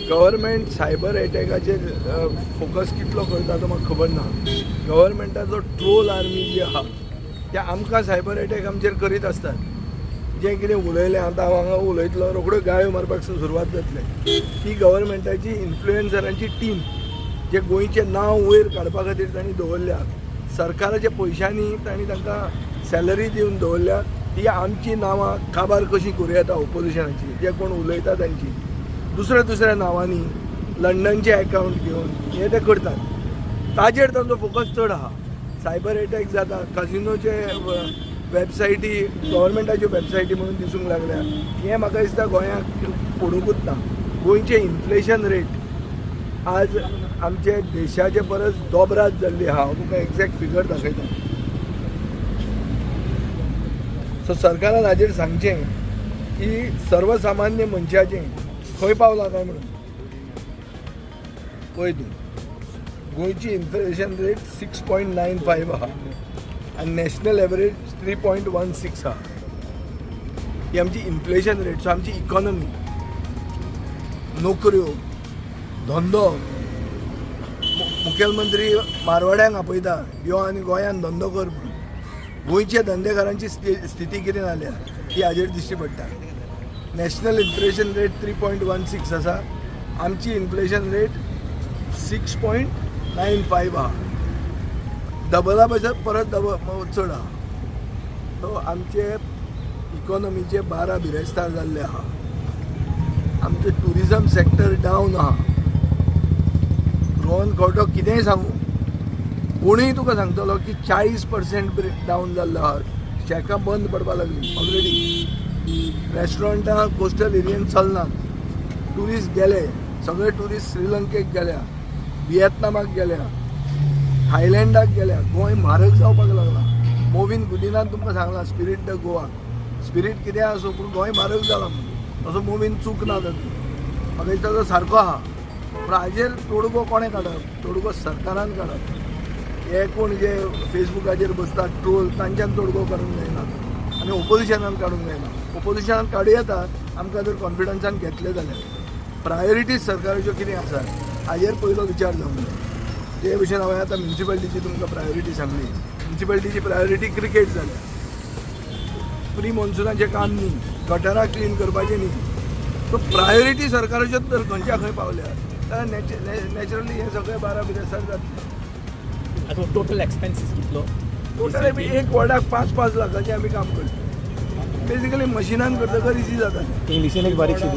Government cyber एटॅकाचेर focus कितलो करता तो म्हाका खबर ना. गव्हर्मेंटाचो ट्रोल आर्मी जी आहा ते आमकां सायबर एटॅक आमचेर करीत आसतात. जें कितें उलयलें आतां हांव हांगा उलयतलो रोखड्यो गायो मारपाक सुरवात जातले. ती गव्हर्मेंटाची इन्फ्लुएन्सरांची टीम जे गोंयचें नांव वयर काडपा खातीर तांणी दवरल्या, सरकाराच्या पयशांनी तांणी तांकां सॅलरी दिवन दवरल्या. ती आमची नांवां काबार कशीं करूं येता ओपोजिशनाची, जे कोण उलयता तांची दुसऱ्या नांवांनी लंडनचे अकाउंट घेवन हे ते करतात. ताजेर तांचो फोकस चड आहा. सायबर एटॅक जाता, काजिनोचे वेबसायटी गव्हर्मेंटाच्यो वेबसायटी म्हणून दिसूंक लागल्या. हें म्हाका दिसता गोंयांक पडूंकूच ना. गोंयचें इन्फ्लेशन रेट आज आमचे देशाचे परस दोबरात जाल्ली आहा. हांव तुका एक्झॅक्ट फिगर दाखयता. सो सरकारान हाजेर सांगचें की सर्वसामान्य मनशाचें खंय पावला काय म्हणून. पळय तूं, गोंयची इन्फ्लेशन रेट 6.95 आहा आनी नॅशनल एवरेज 3.16 आहा. ही आमची इन्फ्लेशन रेट. सो आमची इकॉनॉमी, नोकऱ्यो, धंदो, मुखेलमंत्री मारवाड्यांक आपयता यो आनी गोंयांत धंदो कर म्हणून. गोंयच्या धंदेकारांची स्थिती कितें जाल्या ती हाजेर दिश्टी पडटा. नॅशनल इन्फ्लेशन रेट 3.16 आसा, आमची इन्फ्लेशन रेट 6.95 आहा. डबला परत चड आहा. सो आमचे इकॉनॉमीचे 12 बिरेस्तार जाल्ले आहा. आमचे टुरिजम सॅक्टर डावन आहा. रोहन खंवटो कितेंय सांगू, कोणूय तुका सांगतलो की 40% डावन जाल्लो आहा. शेकां बंद पडपाक लागली ऑलरेडी. रेस्टॉरंटां कोस्टल एरियेन चलनात. ट्युरिस्ट गेले, सगळे ट्युरिस्ट श्रीलंकेक गेल्या, व्हिएतनामाक गेल्या, थायलँडाक गेल्या. गोंय म्हारग जावपाक लागला. मोविन गुदिनान तुमकां सांगलां स्पिरीट द गोवा. स्पिरीट कितें आसूं पूण गोंय म्हारग जाला म्हणून. असो मोविन चूक ना तातूंत. म्हाका दिसता तो सारको आहा. पूण हाजेर तोडगो कोणें काडप? तोडगो सरकारान काडप. हे कोण जे फेसबुकाचेर बसतात ट्रोल, तांच्यान तोडगो करूंक जायना आनी ओपोजिशनान काडूंक जायना. ओपोजिशनान काडूं येता आमकां जर कॉन्फिडन्सान घेतले जाल्यार. प्रायोरिटीज सरकाराच्यो कितें आसात हाजेर पयलो विचार जावंक जाय. ते भशेन हांवें आतां म्युन्सिपाल्टीची तुमकां प्रायोरिटी सांगली. म्युन्सिपाल्टीची प्रायोरिटी क्रिकेट जाल्या. प्री मॉन्सुनाचें काम न्ही, गटारां क्लीन करपाचें न्ही. सो प्रायोरिटी सरकाराच्यो तर खंयच्या खंय पावल्या जाल्यार नॅचरली हे सगळे 12 बिरेस्तार जातले. आता टोटल एक्सपेन्सीस कितलो? टोटल एक वॉर्डाक 5-5 लाखाचें आमी काम करता. बेसिकली मशिनान करतकर इजी जाता. इंग्लिशीन एक बारीकशी